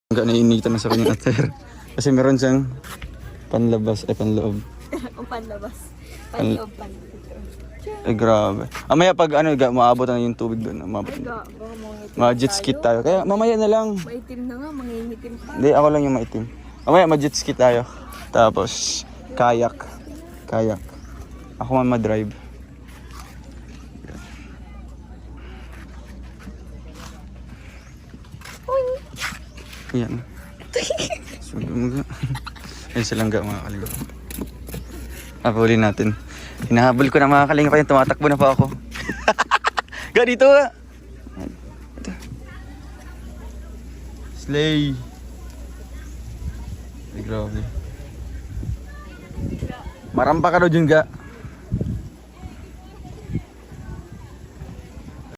Hanggang nainitan na sa kanyang attire. Kasi meron siyang panlabas, panloob. Ang panlabas. Panloob, panloob. Eh grabe. Mamaya pag maabot na yung tubig doon. Maabot Ay, na. baka mangingitim Ma-jet ski tayo. Kaya mamaya na lang. Maitim na nga, mangingitim pa. Hindi, ako lang yung maitim. Mamaya ma-jet ski tayo. Tapos, kayak. Kayak. Ako man ma-drive. Yan. Sunog. Ayun silang ga mga kaligo. Habulin natin. Hinahabol ko na mga kalinga pa yun. Tumatakbo na pa ako. Ga dito nga. Ito. Slay. Ay grabe. Marampa ka daw dyan ga.